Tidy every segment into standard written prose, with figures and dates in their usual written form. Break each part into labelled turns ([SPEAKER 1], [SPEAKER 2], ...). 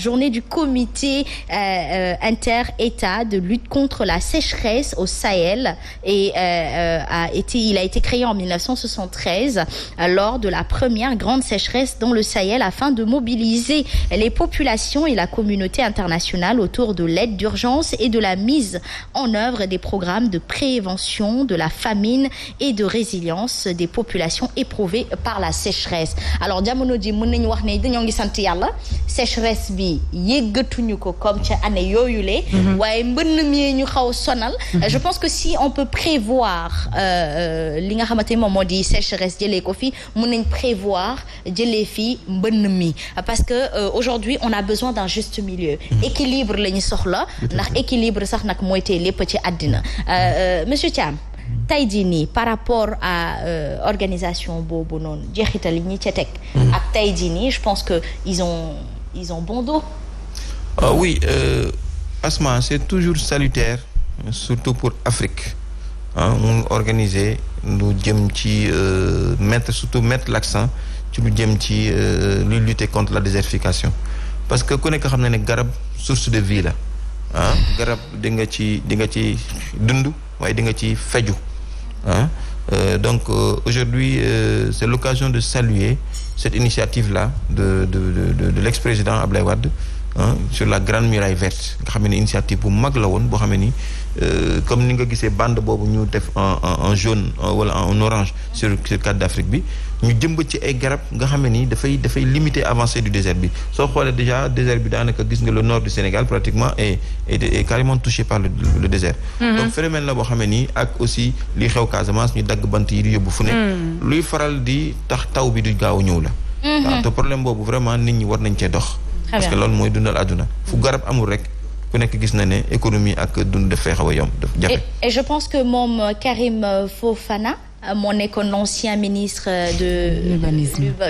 [SPEAKER 1] journée du comité inter-État de lutte contre la sécheresse au Sahel et il a été créé en 1973 lors de la première grande sécheresse dans le Sahel afin de mobiliser les populations et la communauté internationale autour de l'aide d'urgence et de la mise en œuvre des programmes de prévention de la famine et de résilience des populations éprouvées par la sécheresse. Alors jamono ji mën nañu wax ne dañoo ngi sant yàlla sécheresse bi yëggatuñu ko comme ca année yooyule waaye mbënn mi ñu xaw sonal. Je pense que si on peut prévoir li nga xamante ni moom moo di sécheresse jëlee ko fi mën nañ prévoir jëlee fi mbënn mi parce que aujourd'hui on a besoin d'un juste milieu. Équilibre la ñu soxla ndax équilibre sax nag mooy tey lépp ci àddina monsieur Thiam tey jii nii par rapport à organisation boobu noonu jeexital yi ñi ca teg ak tey jii nii je pense que ils ont bon dos.
[SPEAKER 2] Oui Asma c'est toujours salutaire surtout pour Afrique mu organiser lu jëm ci mettre l'accent ci lu jëm ci luy lutter contre la désertification parce que ku nekk xam na ne garab source de vie la garab di nga ci dund waaye di nga ci feju donc aujourd'hui c'est l'occasion de saluer cette initiative-là de l'ex-président Abdoulaye Wade sur la grande muraille verte nga xam ne initiative bu mag la woon boo xam ne comme ni nga gisee bande boobu ñu def en jaune wala en orange sur cadre d'Afrique bi ñu jëmbat ci ay garab nga xam ne dafay limiter avancée du désert bi soo xoolee déjà désert bi daanaka gis nga le nord du Sénégal pratiquement est carrément touché par le désert. Donc phénomène la boo xam ne ak aussi li xew Casamance ñu dagg bant yi di yóbbu fu ne luy faral di tax taw bi du gaaw a ñëw la. waaw te problème boobu vraiment nit ñi war nañ cee dox. parce que loolu mooy dundal àdduna fu garab amul rek ku nekk gis na ne économie ak dund dafay xaw a yomb jafe.
[SPEAKER 1] Et je pense que moom Karim Fofana moo nekkoon l'ancien ministre de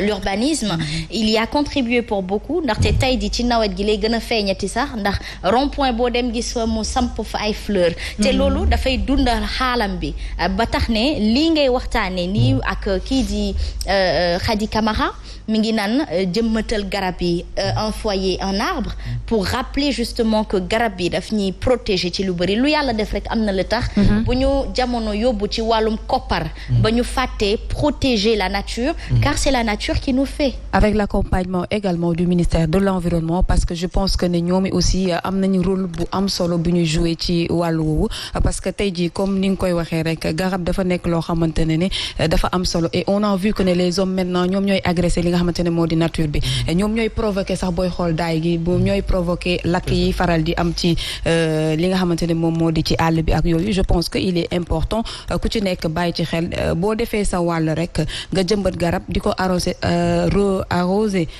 [SPEAKER 1] l'urbanisme il y a contribué pour beaucoup ndaxte tey di ci nawet gi lay gën a feeñati sax ndax rond-point boo dem gis fa mu samp fa ay fleur te loolu dafay dundal xaalam bi ba tax ne lii ngay waxtaane nii ak kii di Khady Camara mi ngi naan jëmmatal garab yi un foyer un arbre pour rappeler justement que garab bi daf ñuy protéger ci lu bëri lu yàlla def rek am na la tax bu ñu jamono yóbbu ci wàllum koppar ba ñu fàtte protéger la nature car c'est la nature qui nous fait.
[SPEAKER 3] Avec l'accompagnement également du ministère de l'environnement parce que je pense que ne ñoom aussi am nañu rôle bu am solo bu ñu jouer ci wàllu woowu parce que tey jii comme ni nga koy waxee rek garab dafa nekk loo xamante ne dafa am solo et on a vu que ne les hommes maintenant ñoom ñooy agressé li nga xamante ne moo di nature bi ñoom ñooy provoqué sax booy xool daay gi moom ñooy provoqué lakk yi faral di am ci li nga xamante ne moom moo di ci àll bi ak yooyu je pense que il est important ku ci nekk bàyyi ci xel boo defee sa wàll rek nga jëmbat garab di ko arrosé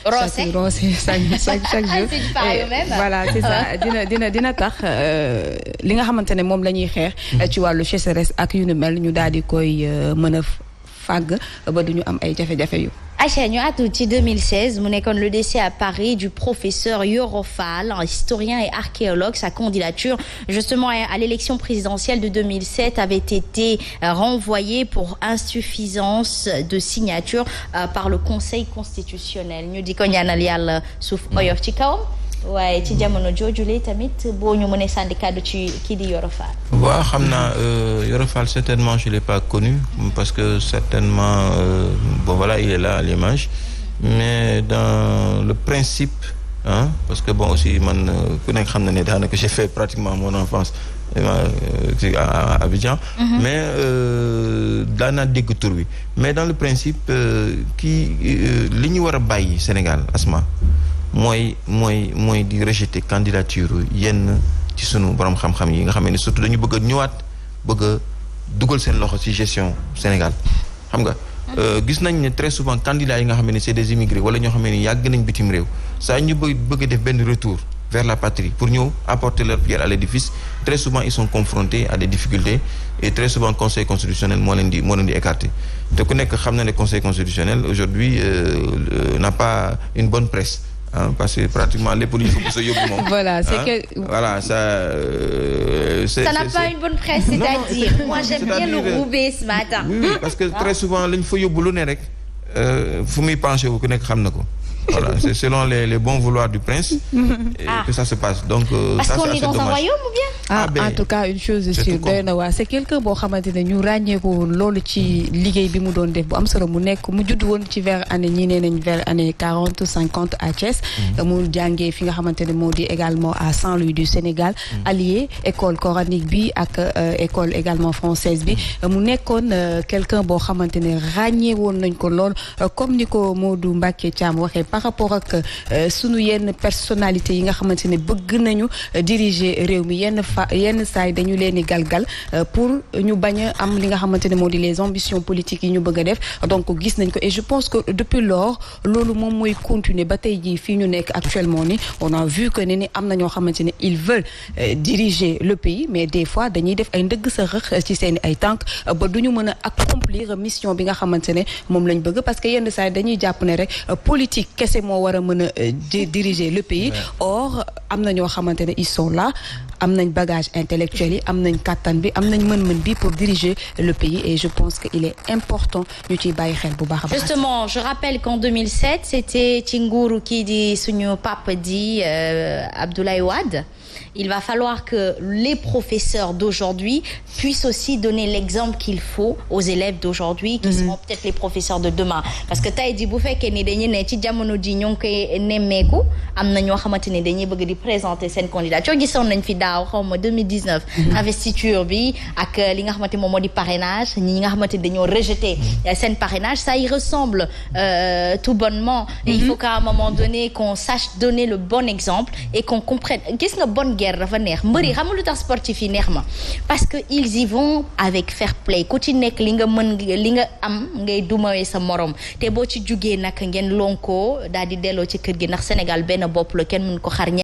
[SPEAKER 3] chaque jour voilà c'est ça dina tax li nga xamante ne moom la ñuy xeex ci wàllu sécheresse ak yu nu mel ñu daal di koy mën a fàgg ba duñu am ay jafe-jafe yu
[SPEAKER 1] Aïcha ñu àddu ci 2016 mu nekkoon le décès à Paris du professeur Yoro Fall, un historien et archéologue. Sa candidature justement à l'élection présidentielle de 2007 avait été renvoyée pour insuffisance de signature par le Conseil constitutionnel. Ñu di ko ñaanal yàlla suuf oyof ci kawam waaye ci jamono joojule tamit boo ñu mënee sànni kàddu ci kii di Yoro Fall.
[SPEAKER 2] waaw xam naa Yoro Fall certainement je l'ai pas connu parce que certainement bon voilà il est là à l'image mais dans le principe parce que bon aussi man ku nekk xam na ne daanaka j'ai fait pratiquement mon enfance à Abidjan mais daanaa dégg tur wi mais dans le principe li ñu war a bàyyi Sénégal Asma mooy di rejeter candidature yenn ci sunu borom xam-xam yi nga xam ne surtout dañu bëgg a ñëwaat bëgg a dugal seen loxo ci gestion Sénégal xam nga gis nañ ne très souvent candidats yi nga xam ne c'est des immigrés wala ñoo xam ne yàgg nañ bitim réew saa ñu bëgg a def benn retour vers la patrie pour ñëw apporter leur pierre à l'édifice très souvent ils sont confrontés à des difficultés et très souvent conseil constitutionnel moo leen di écarter te ku nekk xam na ne conseil constitutionnel aujourd'hui n'a pas une bonne presse parce que pratiquement les politiques bu sa yóbbu moom.
[SPEAKER 3] Voilà c'est que.
[SPEAKER 2] Voilà ça.
[SPEAKER 1] Ça n'a pas une bonne presse c'est-à-dire. Moi j'aime bien le rouber ce matin.
[SPEAKER 2] Oui parce que très souvent lañ fa yóbbu lu ne rek fu muy penché wu ku nekk xam na ko. Voilà, c'est selon les bons vouloirs du prince que ça se passe. Donc,
[SPEAKER 1] parce
[SPEAKER 2] ça,
[SPEAKER 1] qu'on
[SPEAKER 2] c'est
[SPEAKER 1] est dans
[SPEAKER 2] assez
[SPEAKER 1] un
[SPEAKER 2] dommage.
[SPEAKER 1] royaume ou bien?
[SPEAKER 3] En tout cas une chose est sûre doy na waa c'est quelqu'un boo xamante ne ñu ràññee ko loolu ci liggéey bi mu doon def bu am solo mu nekk mu judd woon ci vers année ñi nee nañ vers année 40 50 à Thiès. mu jàngee fi nga xamante ne moo di également à Saint-Louis du Sénégal. allié école coranique bi ak école également française bi mu nekkoon quelqu'un boo xamante ne ràññee woon nañ ko lool comme ni ko Modou Mbacké Thiam waxee par rapport ak sunu yenn personnalité yi nga xamante ne bëgg nañu diriger réew mi yenn saay dañu leen di galgal pour ñu bañ a am li nga xamante ne moo di les ambitions politiques yi ñu bëgg a def donc gis nañ ko et je pense que depuis lors loolu moom mooy continuer ba tey jii fii ñu nekk actuellement ni on a vu que ne ni am na ñoo xamante ne ils veulent diriger le pays mais des fois dañuy def ay ndëgg sa rëx ci seen ay tànk ba duñu mën a accomplir mission bi nga xamante ne moom lañ bëgg parce que yenn saay dañuy jàpp ne rek politique kese moo war a mën a diriger le pays or am na ñoo xamante ne ils sont là am nañ bagage intellectuel yi am nañ kàttan bi am nañ mën-mën bi pour diriger le pays et je pense que il est important ñu ciy bàyyi xel bu baax a baax.
[SPEAKER 1] Justement, je rappelle qu'en 2007 c'était ci nguuru kii di suñu papa di Abdoulaye Wade. Il va falloir que les professeurs d'aujourd'hui puissent aussi donner l'exemple qu'il faut aux élèves d'aujourd'hui qui seront peut-être les professeurs de demain parce que tey jii bu fekkee ni dañuy ne ci jamono ji ñoo ngi koy nemmeeku am na ñoo xamante ne dañuy bëgg di présenter seen candidature gisoon nañ fi daaw xaw ma 2019 investiture bi ak li nga xamante moom moo di parrainage ñi nga xamante dañoo rejeter seen parrainage ça y ressemble tout bonnement et il faut qu'à un moment donné qu'on sache donner le bon exemple et qu'on comprenne gis nga bonne guerre dafa neex mbëri xam nga lu tax sportif yi neex ma parce que ils y vont avec fair play ku ci nekk li nga mën li nga am ngay dumawee sa morom te boo ci jugee nag ngeen lonkoo daal di delloo ci kër gi ndax Sénégal benn bopp la kenn mën ko xar